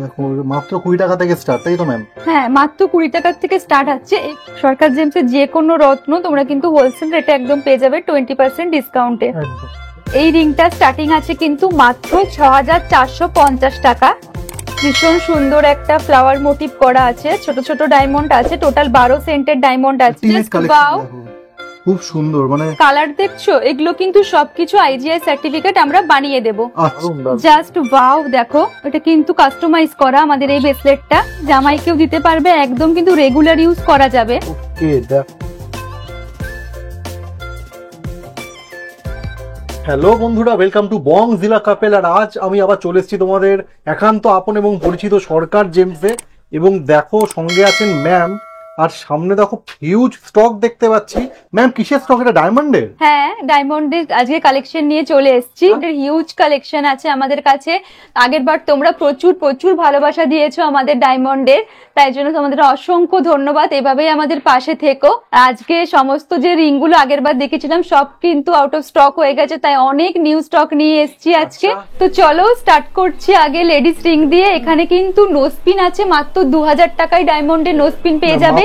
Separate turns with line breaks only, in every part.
দেখো মাত্র 20 টাকা থেকে স্টার্ট, তাই তো ম্যাম?
হ্যাঁ, মাত্র 20 টাকা থেকে স্টার্ট হচ্ছে। সরকার জেমসের যে কোনো রত্ন তোমরা কিন্তু হোলসেল রেটে একদম পেয়ে যাবে 20% ডিসকাউন্টে। এই রিংটা স্টার্টিং আছে কিন্তু মাত্র 6450 টাকা। ভীষণ সুন্দর একটা ফ্লাওয়ার মোটিভ করা আছে, ছোট ছোট ডায়মন্ড আছে, টোটাল 12 সেন্টের ডায়মন্ড আছে। ওয়াও,
খুব সুন্দর, মানে
কালার দেখছো? এগুলো কিন্তু সবকিছু আইজিআই সার্টিফিকেট আমরা বানিয়ে দেব। জাস্ট ওয়াও, দেখো এটা কিন্তু কাস্টমাইজ করা আমাদের এই ব্রেসলেটটা, জামাইকেও দিতে পারবে, একদম কিন্তু রেগুলার ইউজ করা যাবে।
ওকে, হ্যালো বন্ধুরা, ওয়েলকাম টু বং জিলা কাপেল। আর আজ আমি আবার চলে এসেছি তোমাদের একান্ত আপন এবং পরিচিত সরকার জেমসে, এবং দেখো সঙ্গে আছেন ম্যাম। আর সামনে দেখো হিউজ স্টক দেখতে পাচ্ছি। ম্যাম কিসের স্টক এটা? ডায়মন্ডের?
হ্যাঁ, ডায়মন্ডের আজকে কালেকশন নিয়ে চলে এসেছি। হিউজ কালেকশন আছে আমাদের কাছে। আগের বার তোমরা প্রচুর প্রচুর ভালোবাসা দিয়েছো আমাদের ডায়মন্ডের, তাই জন্য তোমাদের অসংখ্য ধন্যবাদ। এভাবেই আমাদের পাশে থেকো। আজকে সমস্ত যে রিং গুলো আগের বার দেখেছিলাম সব কিন্তু আউট অফ স্টক হয়ে গেছে, তাই অনেক নিউ স্টক নিয়ে এসেছি আজকে। তো চলো স্টার্ট করছি আগে লেডিস রিং দিয়ে। এখানে কিন্তু নোসপিন আছে মাত্র 2000 টাকায়, ডায়মন্ডের নোসপিন পেয়ে যাবে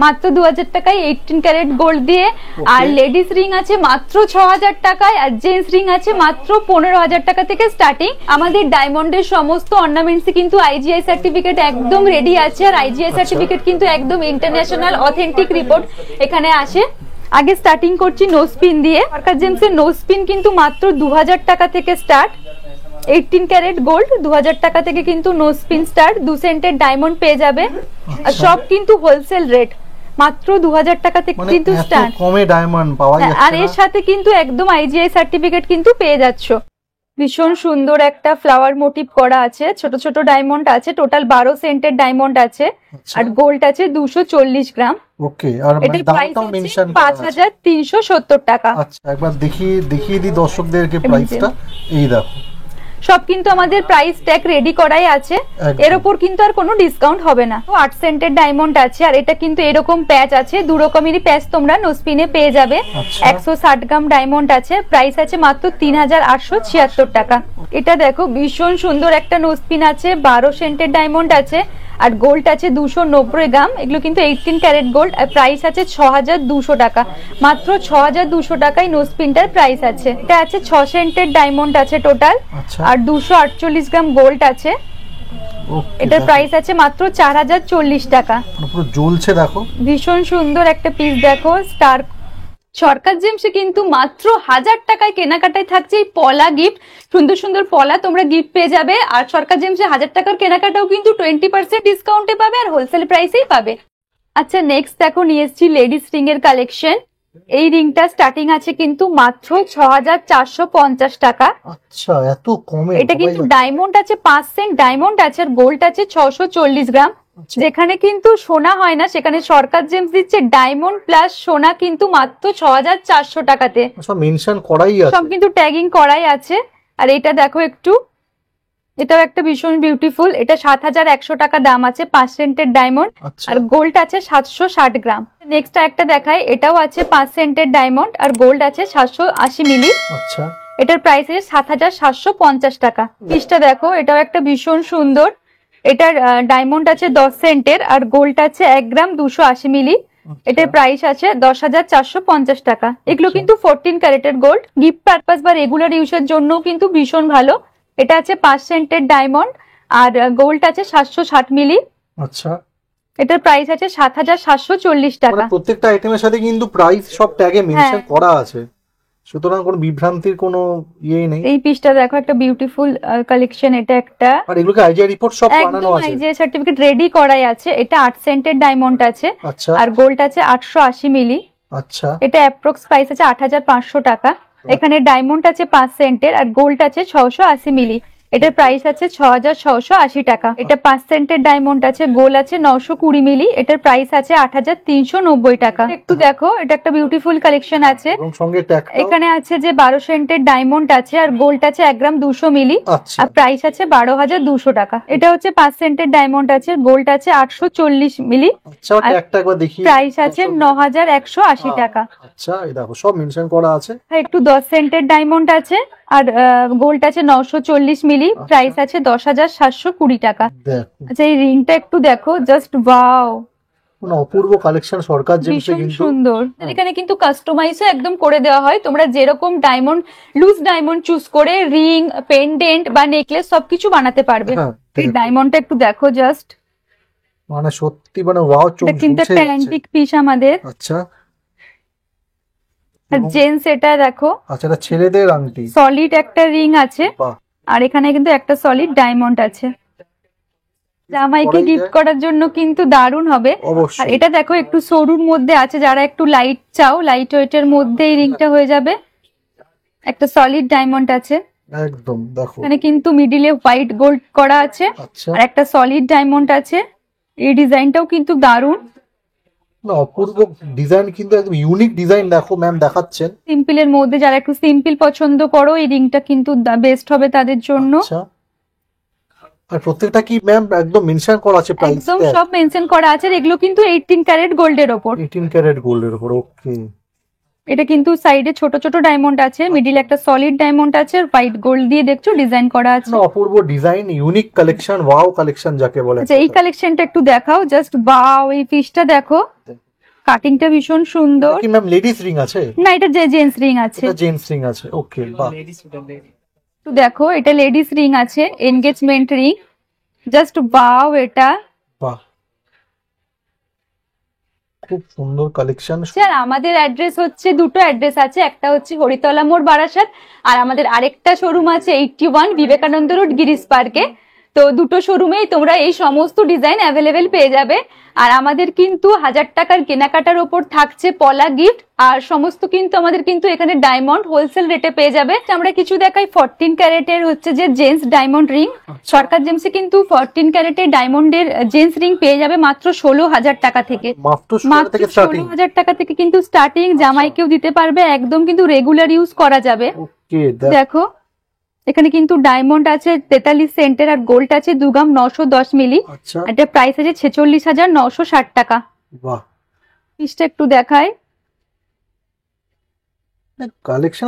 মাত্র 2000 টাকায় 18 ক্যারেট গোল্ড দিয়ে। আর লেডিস রিং আছে মাত্র 6000 টাকায়, আর জেন্টস রিং আছে মাত্র 15000 টাকা থেকে স্টার্টিং। আমাদের ডায়মন্ডের সমস্ত অর্নামেন্টস কিন্তু আইজিআই সার্টিফিকেট একদম রেডি আছে, আর আইজিআই সার্টিফিকেট কিন্তু একদম ইন্টারন্যাশনাল অথেন্টিক রিপোর্ট এখানে আসে। আগে স্টার্টিং করছি নোসপিন দিয়ে। সরকার জেমসের নোসপিন কিন্তু মাত্র 2000 টাকা থেকে স্টার্ট। 18 ক্যারেট গোল্ড 2000 টাকা থেকে কিন্তু নোসপিন স্টার্ট। 2 সেন্টের ডায়মন্ড পেয়ে যাবে, আর সব কিন্তু হোলসেল রেট মাত্র 2000 টাকা থেকে কিন্তু স্টার্ট।
কমে ডায়মন্ড পাওয়া যাচ্ছে।
আর এর সাথে কিন্তু একদম আইজিআই সার্টিফিকেট কিন্তু পেয়ে যাচ্ছ। ভীষণ সুন্দর একটা ফ্লাওয়ার মোটিভ করা আছে, ছোট ছোট ডায়মন্ড আছে, টোটাল 12 সেন্টের ডায়মন্ড আছে, আর গোল্ড আছে 240 গ্রাম।
ওকে, আর
এটার প্রাইস মেনশন 5370 টাকা।
আচ্ছা, একবার দেখিয়ে দিই দর্শকদেরকে প্রাইসটা। এই দেখো,
সব কিন্তু আমাদের প্রাইস ট্যাগ রেডি করাই আছে, এর উপর কিন্তু আর কোনো ডিসকাউন্ট হবে না। 8 সেন্টের ডায়মন্ড আছে, আর এটা কিন্তু এরকম প্যাচ আছে, দু রকমেরই প্যাচ তোমরা নোসপিনে পেয়ে যাবে। 160 গ্রাম ডায়মন্ড আছে, প্রাইস আছে মাত্র 3876 টাকা। এটা দেখো ভীষণ সুন্দর একটা নোসপিন আছে, 12 সেন্টের ডায়মন্ড আছে, আর গোল্ড আছে 290 গ্রাম। এগুলো কিন্তু 18 ক্যারেট গোল্ড, আর প্রাইস আছে 6200 টাকা। মাত্র 6200 টাকায় নোসপিনটার প্রাইস আছে। এটা আছে 6 সেন্টের ডায়মন্ড আছে টোটাল, আর 248 গ্রাম গোল্ড আছে। এটার প্রাইস আছে মাত্র 4040 টাকা।
পুরো জ্বলছে, দেখো
ভীষণ সুন্দর একটা পিস। দেখো স্টার সরকার জেমসে কিন্তু মাত্র 1000 টাকায় কেনাকাটায় থাকছে এই পলা গিফট। সুন্দর সুন্দর পলা তোমরা গিফট পেয়ে যাবে। আর সরকার জেমসে 1000 টাকার কেনাকাটাও কিন্তু 20% ডিসকাউন্টে পাবে, আর হোলসেল প্রাইসেই পাবে। আচ্ছা, নেক্সট দেখো নিয়ে এসেছি লেডিস রিং এর কালেকশন। এই রিংটা স্টার্টিং আছে কিন্তু মাত্র 6450 টাকা।
আচ্ছা, এত কমে?
এটা কিন্তু ডায়মন্ড আছে 5 সেন্ট ডায়মন্ড আছে, আর গোল্ড আছে 640 গ্রাম। যেখানে কিন্তু সোনা হয় না, সেখানে সরকার জেমস দিচ্ছে ডায়মন্ড প্লাস সোনা কিন্তু মাত্র 6400 টাকাতে।
সব মেনশন করাই আছে,
সব কিন্তু ট্যাগিং করাই আছে। আর এটা দেখো একটু, এটাও একটা ভীষণ বিউটিফুল। এটা 7100 টাকা দাম আছে, 5 সেন্টের ডায়মন্ড, আর গোল্ড আছে 760 গ্রাম। নেক্সট একটা দেখাই, এটাও আছে 5 সেন্টের ডায়মন্ড, আর গোল্ড আছে 780 মিলি।
আচ্ছা,
এটার প্রাইস আছে 7750 টাকা। পিসটা দেখো, এটাও একটা ভীষণ সুন্দর। এটার ডায়মন্ড আছে 10 সেন্টের, আর গোল্ড আছে 1 গ্রাম 280 মিলি। এটার প্রাইস আছে 10450 টাকা। এগুলো কিন্তু 14 ক্যারেটের গোল্ড, গিফট পারপাস বা রেগুলার ইউজের জন্য কিন্তু ভীষণ ভালো। এটা আছে 5 সেন্টের ডায়মন্ড, আর গোল্ড আছে 760 মিলি।
আচ্ছা,
এটার প্রাইস আছে 7740 টাকা।
প্রত্যেকটা আইটেমের সাথে কিন্তু প্রাইস সব ট্যাগে মেনশন করা আছে, সুতরাং কোনো বিভ্রান্তির কোনো ইয়ে নেই।
এই পিসটা দেখো, একটা বিউটিফুল কালেকশন। এটা একটা,
আর এগুলোকে আইজিআই রিপোর্ট সব বানানো আছে,
আইজিআই সার্টিফিকেট রেডি করাই আছে। এটা 8 সেন্টের ডায়মন্ড আছে,
আচ্ছা,
আর গোল্ড আছে 880 মিলি।
আচ্ছা,
এটা অ্যাপ্রক্স প্রাইস আছে 8500 টাকা। এখানে ডায়মন্ড আছে 5 সেন্টের, আর গোল্ড আছে 680 মিলি। এটার প্রাইস আছে 6680 টাকা। এটা 5 সেন্টের ডায়মন্ড আছে, গোল্ড আছে 920 মিলি। এটার প্রাইস আছে 8390 টাকা। একটু দেখো, এটা একটা বিউটিফুল কালেকশন আছে। এখানে আছে যে 12 সেন্টের ডায়মন্ড আছে, আর গোল্ড আছে 1 গ্রাম 200 মিলি, আর প্রাইস আছে 12200 টাকা। এটা হচ্ছে 5 সেন্টের ডায়মন্ড আছে, গোল্ড আছে 840 মিলি, প্রাইস আছে 9180 টাকা।
আচ্ছা, এই দেখো সব মেনশন করা আছে।
একটু 10 সেন্টের ডায়মন্ড আছে, আর গোল্ড আছে 940 মিলি, প্রাইস আছে 10,720 টাকা।
দেখো
আচ্ছা এই রিংটা একটু দেখো, জাস্ট ওয়াও,
মানে অপূর্ব কালেকশন সরকার জেমসে
ভীষণ
কিন্তু।
সুন্দর। এখানে কিন্তু কাস্টমাইজও একদম করে দেওয়া হয়, তোমরা যেরকম ডায়মন্ড, লুজ ডায়মন্ড চুজ করে রিং, পেন্ডেন্ট বা নেকলেস সবকিছু বানাতে পারবে।
হ্যাঁ,
এই ডায়মন্ডটা একটু দেখো জাস্ট,
মানে সত্যি মানে ওয়াও, চোখ
এটা কিন্তু
ঝলসে
একটা
যাচ্ছে।
অ্যান্টিক পিস আমাদের।
আচ্ছা
আর জেন্টস এটা দেখো,
আচ্ছা, এটা ছেলেদের আংটি।
সলিড একটা রিং আছে,
বাহ,
আর এখানে কিন্তু একটা সলিড ডায়মন্ড আছে, জামাইকে
পরাই
গিফট
যায়।
করার জন্য কিন্তু দারুণ হবে। আর
অবশ্যই।
এটা দেখো একটু সরুর মধ্যে আছে, যারা একটু লাইট চাও, লাইট ওয়েটের মধ্যে এই রিংটা হয়ে যাবে। একটা সলিড ডায়মন্ড আছে,
একদম দেখো।
এখানে কিন্তু মিডিলে হোয়াইট গোল্ড করা আছে,
আচ্ছা,
আর একটা সলিড ডায়মন্ড আছে। এই ডিজাইনটাও কিন্তু দারুণ,
না অপূর্ব ডিজাইন, কিন্তু একদম ইউনিক ডিজাইন। দেখো ম্যাম দেখাচ্ছেন।
সিম্পলের মধ্যে যারা একটু সিম্পল পছন্দ করো, এই রিংটা কিন্তু বেস্ট হবে তাদের জন্য।
আচ্ছা, আর প্রত্যেকটা কি ম্যাম একদম মেনশন করা আছে প্রাইস?
একদম সব মেনশন করা আছে, আর এগুলো কিন্তু 18 ক্যারেট গোল্ডের ওপর।
18 ক্যারেট গোল্ডের উপর। ওকে,
এটা কিন্তু সাইডে ছোট ছোট ডায়মন্ড আছে, মিডিল একটা সলিড ডায়মন্ড আছে, আর হোয়াইট গোল্ড দিয়ে দেখছো ডিজাইন করা আছে।
না অপূর্ব design, unique collection, wow collection যাকে বলে।
আচ্ছা এই কালেকশনটা একটু দেখাও, জাস্ট বাও, এই পিসটা দেখো, কাটিংটা ভীষণ সুন্দর।
কি ম্যাম লেডিস রিং আছে?
না এটা জেন্টস রিং আছে,
এটা জেন্টস রিং আছে। ওকে, বাহ,
একটু দেখো, এটা লেডিস রিং আছে, এনগেজমেন্ট রিং, জাস্ট বাও, এটা
বাহ, খুব সুন্দর কালেকশন।
স্যার আমাদের অ্যাড্রেস হচ্ছে, দুটো অ্যাড্রেস আছে, একটা হচ্ছে হরিতলা মোড় বারাসাত, আর আমাদের আরেকটা শোরুম আছে 81 বিবেকানন্দ রোড গিরিশ পার্কে। তো দুটো শোরুমেই তোমরা এই সমস্ত ডিজাইন অ্যাভেলেবেল পেয়ে যাবে। আর আমাদের কিন্তু 1000 টাকার কেনাকাটার ওপর থাকছে পলা গিফট, আর সমস্ত কিন্তু আমাদের কিন্তু এখানে ডায়মন্ড হোলসেল রেটে পেয়ে যাবে। আমরা কিছু দেখাই 14 ক্যারেটের হচ্ছে যে জেন্টস ডায়মন্ড রিং, সরকার জেমসে কিন্তু 14 ক্যারেটের ডায়মন্ডের জেন্টস রিং পেয়ে যাবে মাত্র 16,000 টাকা থেকে।
মাত্র 16
মাত্র
থেকে স্টার্টিং।
16,000 টাকা থেকে কিন্তু স্টার্টিং, জামাইকেও দিতে পারবে, একদম কিন্তু রেগুলার ইউজ করা যাবে।
ওকে,
দেখো এখানে কিন্তু ডায়মন্ড আছে 43 সেন্টের, আর গোল্ড আছে 2 গ্রাম 910 মিলি।
আচ্ছা,
এটা প্রাইস আছে 46,960 টাকা।
বাহ,
পিসটা একটু দেখায়,
কালেকশন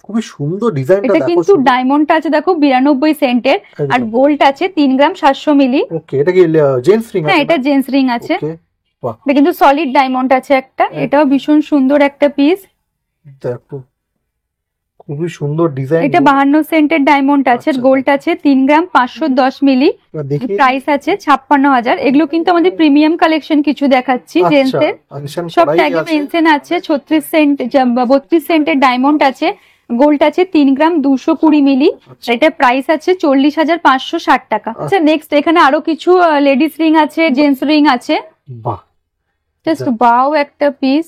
খুবই সুন্দর ডিজাইনটা
এটা
দেখো।
কিন্তু ডায়মন্ডটা আছে দেখো 92 সেন্টের, আর গোল্ড আছে 3 গ্রাম 700 মিলি।
ওকে, এটা কি জেন্টস রিং
হ্যাঁ
আছে?
এটা জেন্টস রিং আছে,
ওকে, বাহ,
এটা কিন্তু সলিড ডায়মন্ড আছে একটা, এটাও ভীষণ সুন্দর একটা পিস।
দেখো খুবই সুন্দর ডিজাইন।
এটা 52 সেন্টের ডায়মন্ড আছে,
আচ্ছা,
গোল্ড আছে 3 গ্রাম 510 মিলি,
দেখি।
প্রাইস আছে 56,000। এগুলো কিন্তু আমাদের প্রিমিয়াম কালেকশন কিছু দেখাচ্ছি জেন্টসের, সব ট্যাগে মেনশন আছে। 36 সেন্ট 32 সেন্টের ডায়মন্ড আছে, গোল্ড আছে 3 গ্রাম 220 মিলি, এটা প্রাইস আছে 40,560 টাকা। আচ্ছা নেক্সট এখানে আরো কিছু লেডিস রিং আছে, জেন্টস রিং আছে,
বাহ,
জাস্ট বাও একটা পিস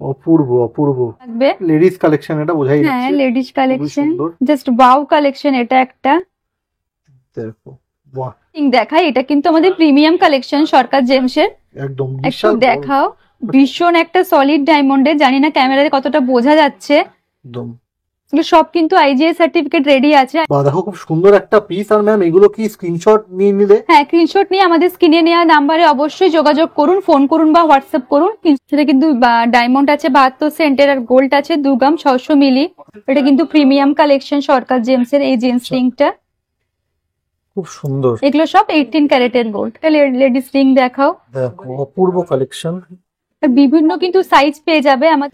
অপূর্ব অপূর্ব
থাকবে।
লেডিস কালেকশন, এটা বোঝাই
হ্যাঁ
যাচ্ছে।
লেডিস কালেকশন,
সুন্দর।
জাস্ট বাও কালেকশন, এটা একটা
দেখো, বাহ,
দেখাই, এটা কিন্তু আমাদের প্রিমিয়াম কালেকশন সরকার জেমসের,
একদম
একটু
বিশাল বড়।
দেখাও, ভীষণ একটা সলিড ডায়মন্ডের, জানি না ক্যামেরাতে কতটা বোঝা যাচ্ছে,
একদম।
এগুলো সব কিন্তু আইজিআই সার্টিফিকেট রেডি আছে।
বাহ, দেখো খুব সুন্দর একটা পিস। আর ম্যাম এগুলো কি স্ক্রিনশট নিয়ে নিলে?
হ্যাঁ স্ক্রিনশট নিয়ে আমাদের স্ক্রিনে নেওয়া নাম্বারে অবশ্যই যোগাযোগ করুন, ফোন করুন বা হোয়াটসঅ্যাপ করুন। সেটা কিন্তু ডায়মন্ড আছে 72 সেন্টের, আর গোল্ড আছে 2 গ্রাম 600 মিলি। এটা কিন্তু প্রিমিয়াম কালেকশন সরকার জেমসের, এই জেন্টস রিংটা
খুব সুন্দর।
এগুলো সব 18 ক্যারেটের গোল্ড। লেডিস রিং দেখাও,
দেখো অপূর্ব কালেকশন,
বিভিন্ন কিন্তু সাইজ পেয়ে যাবে আমার।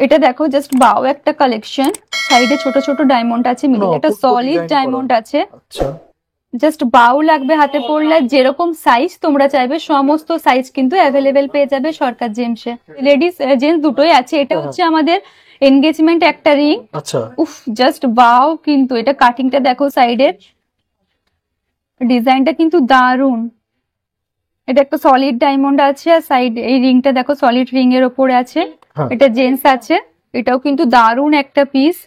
এটা দেখো জাস্ট বাও একটা কালেকশন, সাইডে ছোট ছোট ডায়মন্ড আছে, মিডিলে একটা
অপূর্ব
সলিড
design
ডায়মন্ড
করা।
আছে,
আচ্ছা,
জাস্ট বাউ লাগবে হাতে পড়লে। যেরকম সাইজ তোমরা চাইবে সমস্ত সাইজ কিন্তু অ্যাভেলেবেল পেয়ে যাবে সরকার জেমসে। লেডিস জেন্টস দুটোই আছে। এটা হচ্ছে আমাদের এনগেজমেন্ট একটা রিং,
আচ্ছা,
উফ জাস্ট বাও, কিন্তু এটা কাটিংটা দেখো, সাইডের ডিজাইনটা কিন্তু দারুন। এটা একটা সলিড ডায়মন্ড আছে, আর সাইড এই রিংটা দেখো সলিড রিং এর ওপরে আছে,
হ্যাঁ।
এটা জেন্টস আছে, এটাও কিন্তু দারুন একটা পিস।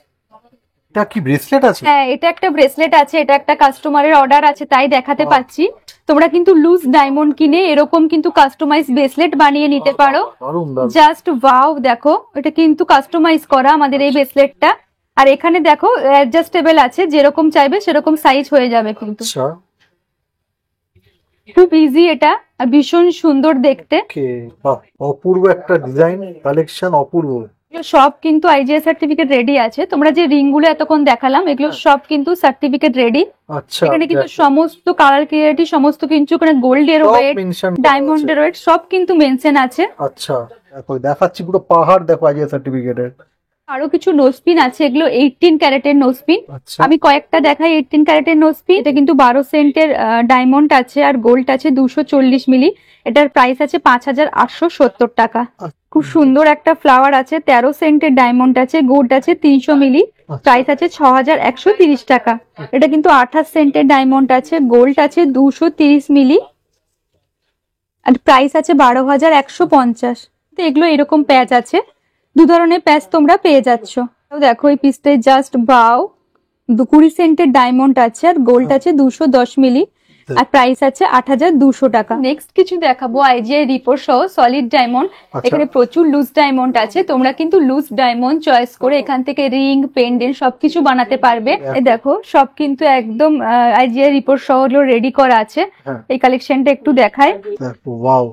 এটা কি ব্রেসলেট আছে?
হ্যাঁ এটা একটা ব্রেসলেট আছে, এটা একটা কাস্টমারের অর্ডার আছে তাই দেখাতে পাচ্ছি। তোমরা কিন্তু লুজ ডায়মন্ড কিনে এরকম কিন্তু কাস্টমাইজ ব্রেসলেট বানিয়ে নিতে পারো।
দারুণ দারুণ।
জাস্ট ওয়াও, দেখো এটা কিন্তু কাস্টমাইজ করা আমাদের এই ব্রেসলেটটা। আর এখানে দেখো অ্যাডজাস্টেবল আছে, যেরকম চাইবে সেরকম সাইজ হয়ে যাবে কিন্তু,
আচ্ছা,
খুব ইজি এটা, আর ভীষণ সুন্দর দেখতে।
ওকে, বাহ, অপূর্ব একটা ডিজাইন কালেকশন, অপূর্ব।
এগুলো সব কিন্তু আইজিআই সার্টিফিকেট রেডি আছে। তোমরা যে রিং গুলো এতক্ষণ দেখালাম এগুলো সব কিন্তু সার্টিফিকেট রেডি।
আচ্ছা,
এখানে কিন্তু সমস্ত কালার ক্লিয়ারিটি, সমস্ত কিছু এখানে গোল্ডের ওয়েট, ডায়মন্ডের ওয়েট সব কিন্তু মেনশন আছে।
আচ্ছা, দেখো দেখাচ্ছি পুরো পাহাড়, দেখো আইজিআই সার্টিফিকেটের।
আরো কিছু নোজপিন আছে, এগুলো 18 ক্যারেটের নোজপিন।
আচ্ছা,
আমি কয়েকটা দেখাই 18 ক্যারেটের নোজপিন। এটা কিন্তু 12 সেন্টের ডায়মন্ড আছে আর গোল্ড আছে 240 মিলি। এটার প্রাইস আছে 5870 টাকা। খুব সুন্দর একটা ফ্লাওয়ার আছে, 13 সেন্টের ডায়মন্ড আছে, গোল্ড আছে 300 মিলি, প্রাইস আছে 6130 টাকা। এটা কিন্তু 28 সেন্টের ডায়মন্ড আছে, গোল্ড আছে 230 মিলি আর প্রাইস আছে 12150। তো এগুলো এরকম প্যাচ আছে, দু ধরনের প্যাচ তোমরা পেয়ে যাচ্ছ। দেখো এই পিসটাই জাস্ট বাও, 20 সেন্টের ডায়মন্ড আছে আর গোল্ড আছে 210 মিলি আর প্রাইস আছে 8200 টাকা। নেক্সট কিছু দেখাবো আইজিআই রিপোর্ট সহ সলিড ডায়মন্ড। এখানে প্রচুর লুজ ডায়মন্ড আছে, তোমরা কিন্তু লুজ ডায়মন্ড চয়েস করে এখান থেকে রিং, পেন্ডেন্ট সবকিছু বানাতে পারবে। এই দেখো সব কিন্তু একদম আইজিআই রিপোর্ট সহ রেডি করা আছে। এই কালেকশনটা একটু দেখাই।
ওয়াও,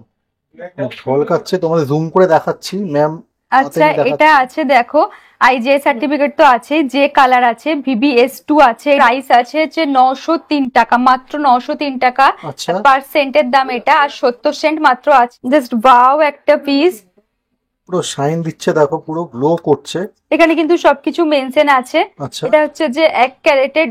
ঝলকাচ্ছে, তোমাদের জুম করে দেখাচ্ছি ম্যাম।
আচ্ছা, এটা আছে দেখো আইজিআই সার্টিফিকেট তো আছে, যে কালার আছে VBS2 আছে, প্রাইস আছে হচ্ছে 903 টাকা, মাত্র 903 টাকা পার সেন্টের দাম এটা, আর 70 সেন্ট মাত্র আছে। জাস্ট ওয়াও একটা পিস,
পুরো শাইন দিচ্ছে, দেখো পুরো গ্লো করছে।
এখানে কিন্তু সবকিছু মেনশন আছে। এটা হচ্ছে যে 1 ক্যারেটের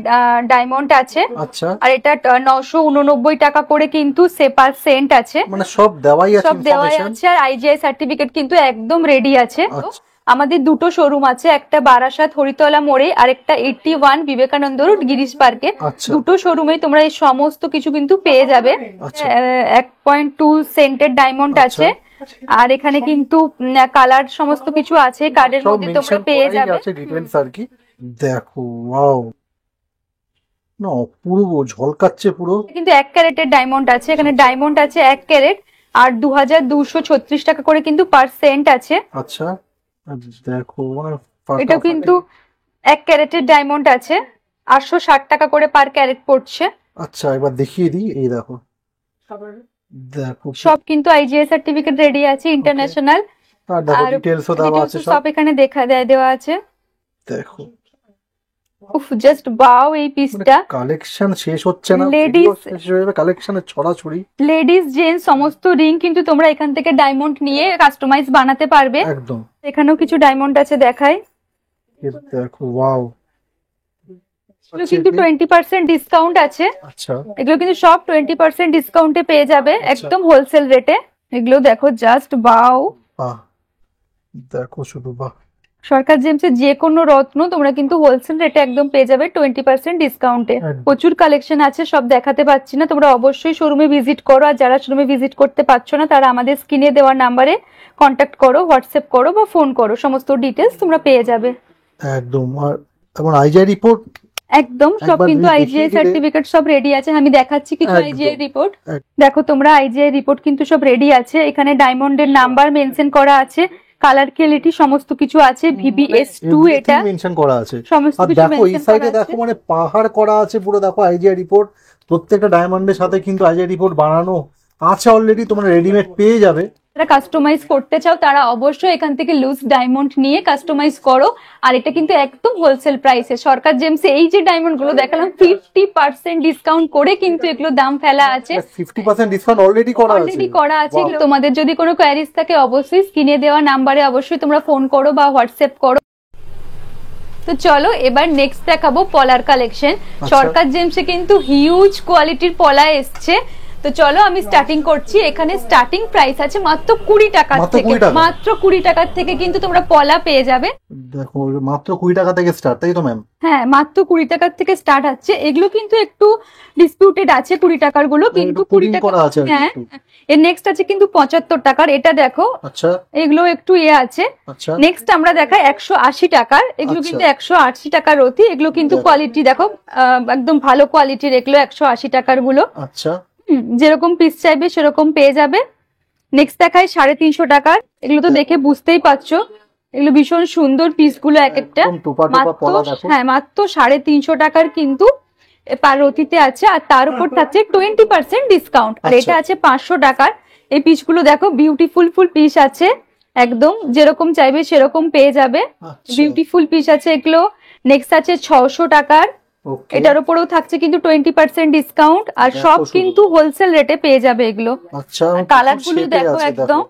ডায়মন্ড আছে।
আচ্ছা,
আর এটা 989 টাকা করে কিন্তু পার সেন্ট আছে,
মানে সব দেওয়াই আছে,
সব দেওয়াই আছে। আর আইজিআই সার্টিফিকেট কিন্তু একদম রেডি আছে। আমাদের দুটো শোরুম আছে, একটা বারাসাত হরিতলা মোড়ে আর একটা 81 বিবেকানন্দ রোড গিরিশ পার্কে। দুটো শোরুমে তোমরা এই সমস্ত কিছু কিন্তু পেয়ে যাবে। 1.2 সেন্টের ডায়মন্ড আছে আর এখানে কিন্তু কালার সমস্ত কিছু আছে, কার্ডের মধ্যে তোমরা পেয়ে যাবে।
দেখো ওয়াও, না অপূর্ব ঝলকাচ্ছে পুরো।
কিন্তু 1 ক্যারেটের ডায়মন্ড আছে, এখানে ডায়মন্ড আছে 1 ক্যারেট আর 2236 টাকা করে কিন্তু পার সেন্ট আছে।
আচ্ছা, দেখো মানে
এটা কিন্তু 1 ক্যারেটের ডায়মন্ড আছে, 860 টাকা করে পার ক্যারেট পড়ছে।
আচ্ছা, এবার দেখিয়ে দিই, এই দেখো দেখো
সব কিন্তু আইজিআই সার্টিফিকেট রেডি আছে, ইন্টারন্যাশনাল।
আর দেখো ডিটেইলসও দেওয়া আছে,
সব এখানে দেওয়া আছে।
দেখো
উফ, জাস্ট ওয়াও এই পিসটা।
কালেকশন শেষ হচ্ছে না,
লেডিস
কালেকশনের ছড়াছড়ি,
লেডিস জেন্টস সমস্ত রিং কিন্তু তোমরা এখান থেকে ডায়মন্ড নিয়ে কাস্টমাইজ বানাতে পারবে
একদম।
এখানেও কিছু ডায়মন্ড আছে দেখাই,
দেখো ওয়াও,
কিন্তু 20% ডিসকাউন্ট আছে।
আচ্ছা,
এগুলো কিন্তু সব 20% ডিসকাউন্টে পেয়ে যাবে, একদম হোলসেল রেটে। এগুলো দেখো জাস্ট ওয়াও,
দেখো শুধু বাহ।
সরকার জেমসের যে কোনো রত্ন তোমরা কিন্তু হোলসেল রেটে একদম পেয়ে যাবে 20% ডিসকাউন্টে। প্রচুর কালেকশন আছে, সব দেখাতে পাচ্ছি না, তোমরা অবশ্যই শোরুমে ভিজিট করো। আর যারা শোরুমে ভিজিট করতে পারছো না তারা আমাদের স্ক্রিনে দেওয়া নাম্বারে কন্ট্যাক্ট করো, হোয়াটসঅ্যাপ করো বা ফোন করো, সমস্ত ডিটেলস তোমরা পেয়ে যাবে
একদম। আর এখন আইজিআই রিপোর্ট
একদম সব কিন্তু আইজিআই সার্টিফিকেট সব রেডি আছে। আমি দেখাচ্ছি কিছু আইজিআই রিপোর্ট, দেখো তোমরা আইজিআই রিপোর্ট কিন্তু সব রেডি আছে। এখানে ডায়মন্ডের নাম্বার মেনশন করা আছে, কালার কোয়ালিটি সমস্ত কিছু আছে, VBS2 এটা
মেনশন করা আছে
সমস্ত কিছু।
দেখো এই সাইডে দেখো মানে পাহাড় করা আছে পুরো, দেখো আইজিআই রিপোর্ট। প্রত্যেকটা ডায়মন্ডের সাথে কিন্তু আইজিআই রিপোর্ট বানানো আছে অলরেডি, তোমরা রেডিমেড পেয়ে যাবে।
যারা কাস্টমাইজ করতে চাও তারা অবশ্যই এখান থেকে লুজ ডায়মন্ড নিয়ে কাস্টমাইজ করো। আর এটা কিন্তু একদম হোলসেল প্রাইসে সরকার জেমসে এই যে ডায়মন্ড গুলো দেখালাম 50% ডিসকাউন্ট করে কিন্তু এগুলো দাম ফেলা আছে।
50% ডিসকাউন্ট অলরেডি করা আছে।
তোমাদের যদি কোনো কোয়ারিজ থাকে অবশ্যই স্ক্রিনে দেওয়া নাম্বারে অবশ্যই তোমরা ফোন করো বা হোয়াটসঅ্যাপ করো। তো চলো এবার নেক্সট দেখাবো পলার কালেকশন। সরকার জেমসে কিন্তু হিউজ কোয়ালিটির পলা এসছে। তো চলো আমি স্টার্টিং করছি। এখানে স্টার্টিং প্রাইস আছে মাত্র 20 টাকার থেকে, মাত্র 20 টাকার থেকে কিন্তু তোমরা পলা পেয়ে যাবে।
দেখো মাত্র 20 টাকা থেকে স্টার্ট, তাই তো ম্যাম?
হ্যাঁ, মাত্র 20 টাকার থেকে স্টার্ট হচ্ছে। এগুলো কিন্তু একটু ডিসপিউটেড আছে 20 টাকার গুলো, কিন্তু 20 টাকা আছে। হ্যাঁ, এর নেক্সট আছে কিন্তু 75 টাকার, এটা দেখো।
আচ্ছা,
এগুলো একটু আছে।
আচ্ছা,
নেক্সট আমরা দেখাই 180 টাকার। এগুলো কিন্তু 180 টাকার রতি, এগুলো কিন্তু কোয়ালিটি দেখো একদম ভালো কোয়ালিটির, এগুলো 180 টাকার গুলো।
আচ্ছা,
যেরকম পিস চাইবে সেরকম পেয়ে যাবে। নেক্সট দেখাই 350 টাকার। এগুলো তো দেখে বুঝতেই পারছো, এগুলো ভীষণ সুন্দর পিস গুলো এক একটা। হ্যাঁ, মাত্র 350 টাকার কিন্তু পার রতিতে আছে। আর তার উপর থাকছে 20% ডিসকাউন্ট। আর এটা আছে 500 টাকার। এই পিস গুলো দেখো বিউটিফুল ফুল পিস আছে, একদম যেরকম চাইবে সেরকম পেয়ে যাবে।
আচ্ছা
বিউটিফুল পিস আছে এগুলো। নেক্সট আছে 600 টাকার,
ওকে।
এটার উপরেও থাকছে কিন্তু 20% ডিসকাউন্ট, আর
দেখো
সব
শুধু।
কিন্তু হোলসেল রেটে পেয়ে যাবে এগুলো।
আচ্ছা
কালার গুলো দেখো একদম,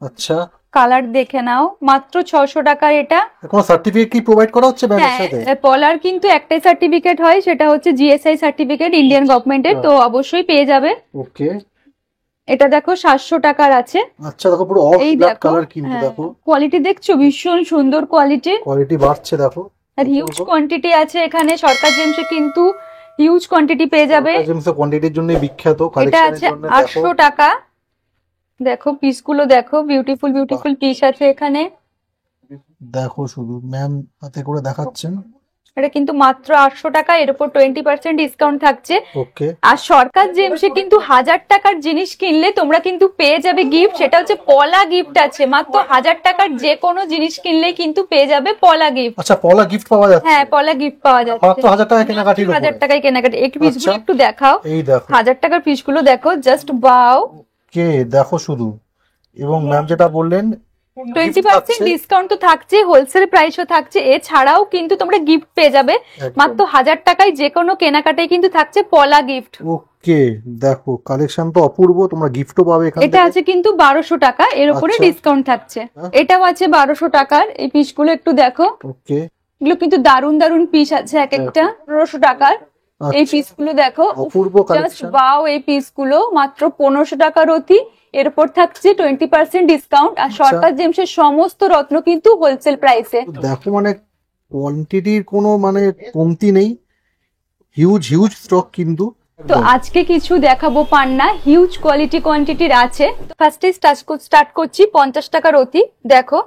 আচ্ছা
কালার দেখে নাও, মাত্র 600 টাকার এটা।
কোনো সার্টিফিকেট কি প্রোভাইড করা হচ্ছে ব্যাংকের
হ্যাঁ,
সাথে?
পলার কিন্তু একটাই সার্টিফিকেট হয়, সেটা হচ্ছে জিএসআই সার্টিফিকেট ইন্ডিয়ান গভর্নমেন্টের, তো অবশ্যই পেয়ে যাবে।
ওকে।
এটা দেখো 700 টাকার আছে।
আচ্ছা দেখো পুরো অফ
এই
ব্ল্যাক
দেখো,
কালার কিন্তু দেখো
কোয়ালিটি দেখছো ভীষণ সুন্দর কোয়ালিটি,
কোয়ালিটি বাড়ছে দেখো।
আর হিউজ কোয়ান্টিটি আছে এখানে। সরকার জেমসে কিন্তু হিউজ কোয়ান্টিটি পেয়ে যাবে।
জেমসের কোয়ান্টিটির জন্য বিখ্যাত,
এটা
কালেকশনের
আছে
জন্য
800 টাকা। দেখো পিসগুলো দেখো, বিউটিফুল বিউটিফুল পিস আছে এখানে।
দেখো শুধু ম্যাম হাতে করে দেখাচ্ছেন।
এটা কিন্তু মাত্র 800 টাকা, এর উপর 20% ডিসকাউন্ট থাকছে।
ওকে।
আর সরকার জেমসে কিন্তু 1000 টাকার জিনিস কিনলে তোমরা কিন্তু পেয়ে যাবে গিফট, সেটা হচ্ছে পলা গিফট আছে। মাত্র 1000 টাকার যে কোনো জিনিস কিনলে কিন্তু পেয়ে যাবে পলা গিফট।
আচ্ছা পলা গিফট পাওয়া যাচ্ছে?
হ্যাঁ, পলা গিফট পাওয়া যাচ্ছে
মাত্র 1000 টাকা কেনাকাটির উপরে?
1000 টাকায় কেনাকাটি। একটু পিসগুলো
আচ্ছা।
একটু দেখাও।
এই দেখো
1000 টাকার পিসগুলো দেখো, জাস্ট ওয়াও।
কে দেখো শুধু। এবং ম্যাম যেটা বললেন
20% ডিসকাউন্ট তো থাকছে, হোলসেল প্রাইসও থাকছে, এছাড়াও কিন্তু তোমরা গিফট পেয়ে যাবে। মাত্র 1000 টাকায় যে কোনো কেনাকাটায় কিন্তু থাকছে পলা গিফট।
ওকে। দেখো কালেকশন তো অপূর্ব, তোমরা গিফটও পাবে এখান
এটা
থেকে।
আছে কিন্তু 1200 টাকা, এর উপরে
আচ্ছা।
ডিসকাউন্ট থাকছে। এটাও আছে 1200 টাকার। এই পিসগুলো একটু দেখো,
ওকে।
এগুলো কিন্তু দারুন দারুন পিস আছে এক একটা। 1500 টাকার এই পিসগুলো দেখো,
অপূর্ব
জাস্ট
কালেকশন।
ওয়াও। এই পিসগুলো মাত্র 1500 টাকার অতি, এর উপর থাকছে 20% ডিসকাউন্ট। আর সরকার জেমসের সমস্ত রত্ন কিন্তু হোলসেল প্রাইসে।
দেখো মানে কোয়ান্টিটির কোনো মানে কমতি নেই, হিউজ হিউজ স্টক কিন্তু।
তো আজকে কিছু দেখাবো পান্না, হিউজ কোয়ান্টিটির আছে। ফার্স্টে স্টার্ট করছি 50 টাকার অতি। দেখো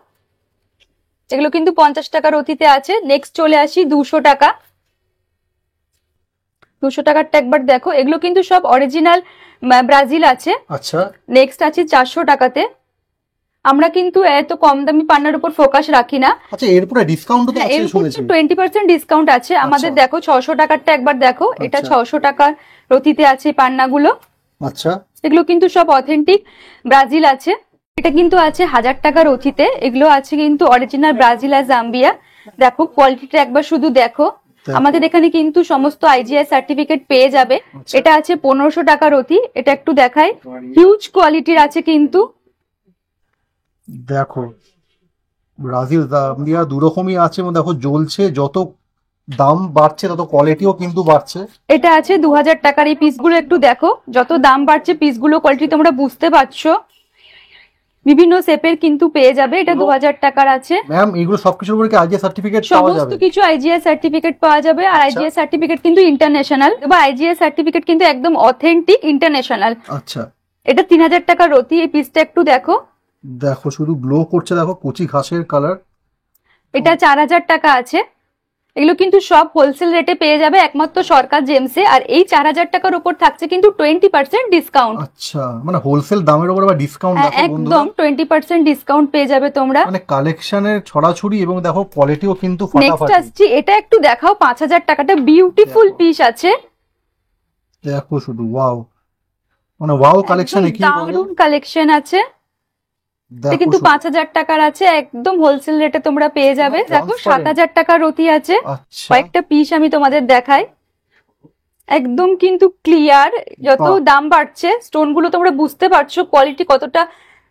এগুলো কিন্তু 50 টাকার অতিতে আছে। নেক্সট চলে আসি 200 টাকা। 200 টাকারটা একবার দেখো, এগুলো কিন্তু সব অরিজিনাল ব্রাজিল আছে।
আচ্ছা।
নেক্সট আছে 400 টাকাতে। আমরা কিন্তু এত কম দামি পান্নার উপর ফোকাস রাখি না।
আচ্ছা এরপরে ডিসকাউন্ট তো আছে শুনেছি।
20% ডিসকাউন্ট আছে আমাদের। দেখো 600 টাকারটা একবার দেখো, এটা 600 টাকার রতিতে আছে পান্নাগুলো।
আচ্ছা।
এগুলো কিন্তু সব অথেন্টিক ব্রাজিল আছে। এটা কিন্তু আছে 1000 টাকার অতিতে। এগুলো আছে কিন্তু অরিজিনাল ব্রাজিল আর জাম্বিয়া। দেখো কোয়ালিটিটা একবার শুধু দেখো। আমাদের এখানে কিন্তু সমস্ত আইজিআই সার্টিফিকেট পেয়ে যাবে। এটা আছে 1500 টাকার অতি। এটা একটু দেখাই, হিউজ কোয়ালিটির আছে কিন্তু।
দেখো ব্রাজিল জাম্বিয়া দু রকমই আছে, দেখো জ্বলছে, যত দাম বাড়ছে তত কোয়ালিটিও কিন্তু বাড়ছে।
এটা আছে 2000 টাকার। এই পিসগুলো একটু দেখো, যত দাম বাড়ছে পিসগুলো কোয়ালিটি তোমরা বুঝতে পারছো। বিভিন্ন শেপের কিন্তু পেয়ে যাবে। এটা 2000 টাকার আছে।
ম্যাম এগুলো সবকিছুর উপরে কি আইজিআই সার্টিফিকেট পাওয়া যাবে?
সমস্ত কিছু আইজিআই সার্টিফিকেট পাওয়া যাবে। আর আইজিআই সার্টিফিকেট কিন্তু ইন্টারন্যাশনাল, বা আইজিআই সার্টিফিকেট কিন্তু একদম অথেন্টিক ইন্টারন্যাশনাল।
আচ্ছা।
এটা 3000 টাকার রতি। এই পিসটা একটু দেখো,
দেখো শুধু গ্লো করছে, দেখো কচি ঘাসের কালার।
এটা 4000 টাকা আছে। এগুলো কিন্তু সব হোলসেল রেটে পেয়ে যাবে একমাত্র সরকার জেমসে। আর এই 4000 টাকার উপর থাকছে কিন্তু 20% ডিসকাউন্ট।
আচ্ছা মানে হোলসেল দামের উপর আবার ডিসকাউন্ট। দেখো বন্ধুরা
একদম 20% ডিসকাউন্ট পেয়ে যাবে তোমরা।
মানে কালেকশনের ছড়াছড়ি, এবং দেখো কোয়ালিটিও কিন্তু
নেক্সট
ফাটাফাটি।
আসছি, এটা একটু দেখাও। 5000 টাকাটা বিউটিফুল পিস আছে।
দেখো শুধু ওয়াও, মানে ওয়াও কালেকশনে কি বলবো।
দারুন কালেকশন আছে। এটা কিন্তু 5000 টাকার আছে, একদম হোলসেল রেটে তোমরা পেয়ে যাবে। দেখো 7000 টাকার রতি আছে।
আচ্ছা।
কয়েকটা পিস আমি তোমাদের দেখাই, একদম কিন্তু ক্লিয়ার। যত দাম বাড়ছে স্টোন গুলো তোমরা বুঝতে পারছো কোয়ালিটি কতটা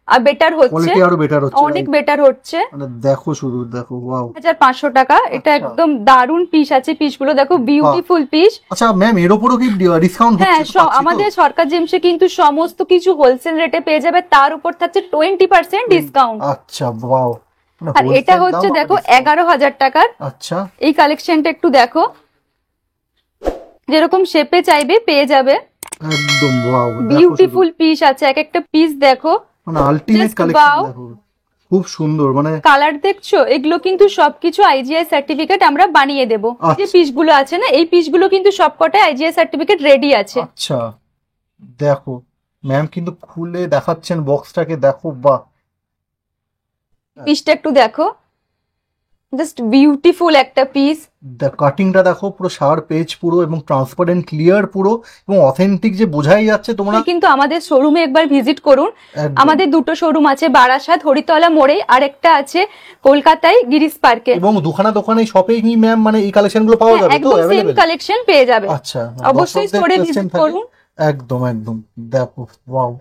বেটার হচ্ছে।
কোয়ালিটি আরো বেটার হচ্ছে,
অনেক বেটার হচ্ছে।
মানে দেখো শুধু দেখো ওয়াও।
1500 টাকা। এটা একদম দারুন পিস আছে। পিসগুলো দেখো, বিউটিফুল পিস।
আচ্ছা ম্যাম এর উপরও কি ডিসকাউন্ট
হ্যাঁ, আমাদের সরকার জেমসে কিন্তু সমস্ত কিছু হোলসেল রেটে পেয়ে যাবে, তার উপর থাকছে 20% ডিসকাউন্ট।
আচ্ছা ওয়াও।
আর এটা হচ্ছে দেখো 11000 টাকার।
আচ্ছা।
এই কালেকশনটা একটু দেখো, যেরকম শেপে চাইবে পেয়ে যাবে।
একদম ওয়াও।
বিউটিফুল পিস আছে, এক একটা পিস দেখো,
মানে আলটিমেট
Just
কালেকশন
wow.
দেখো, খুব সুন্দর। মানে
কালার দেখছো, এগুলো কিন্তু সবকিছু আইজিআই সার্টিফিকেট আমরা বানিয়ে দেবো। যে পিসগুলো আছে না, এই পিসগুলো কিন্তু সবকটাই আইজিআই সার্টিফিকেট রেডি আছে।
আচ্ছা দেখো ম্যাম কিন্তু খুলে দেখাচ্ছেন বক্সটাকে, দেখো বাহ।
পিসটা একটু দেখো, জাস্ট বিউটিফুল একটা পিস।
কাটিংটা দেখো পুরো শার্প এজ পুরো এবং ট্রান্সপারেন্ট ক্লিয়ার পুরো এবং অথেন্টিক যে বোঝাই যাচ্ছে তোমরা
কিন্তু আমাদের শোরুমে একবার ভিজিট করুন।
একদম।
আমাদের দুটো শোরুম আছে, বারাসাত হরিতলা মোড়ে, আর একটা আছে কলকাতায় গিরিশ পার্কে।
এবং দুখানা দোকানে শপে কি ম্যাম মানে এই কালেকশন গুলো পাওয়া যাবে তো
একদম সেম
অ্যাভেলেবল?
কালেকশন পেয়ে যাবে।
আচ্ছা,
অবশ্যই
দর্শকদের
স্টোরে
question
ভিজিট
থাকে।
করুন।
একদম একদম দেখো ওয়াও।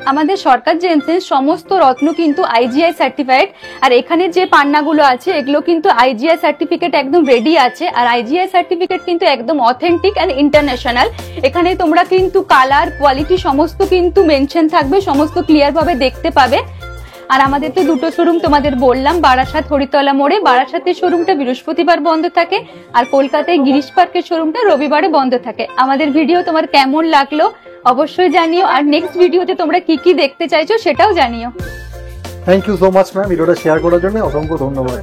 আমাদের সরকার জেমসের সমস্ত রত্ন কিন্তু আইজিআই সার্টিফাইড, আর এখানে যে পান্নাগুলো আছে এগুলো কিন্তু আইজিআই সার্টিফিকেট একদম রেডি আছে। আর আইজিআই সার্টিফিকেট কিন্তু একদম অথেন্টিক অ্যান্ড ইন্টারন্যাশনাল। এখানে তোমরা কিন্তু কালার কোয়ালিটি সমস্ত কিন্তু মেনশন থাকবে, সমস্ত ক্লিয়ার ভাবে দেখতে পাবে। আর আমাদের তো দুটো শোরুম তোমাদের বললাম, বারাসাত হরিতলা মোড়ে বারাসাতের শোরুমটা বৃহস্পতিবার বন্ধ থাকে, আর কলকাতায় গিরিশ পার্কের শোরুমটা রবিবারে বন্ধ থাকে। আমাদের ভিডিও তোমার কেমন লাগলো অবশ্যই জানিও, আর নেক্সট ভিডিওতে তোমরা কি কি দেখতে চাইছো সেটাও জানিও।
Thank you so much ma'am, ভিডিওটা শেয়ার করার জন্য অসংখ্য ধন্যবাদ।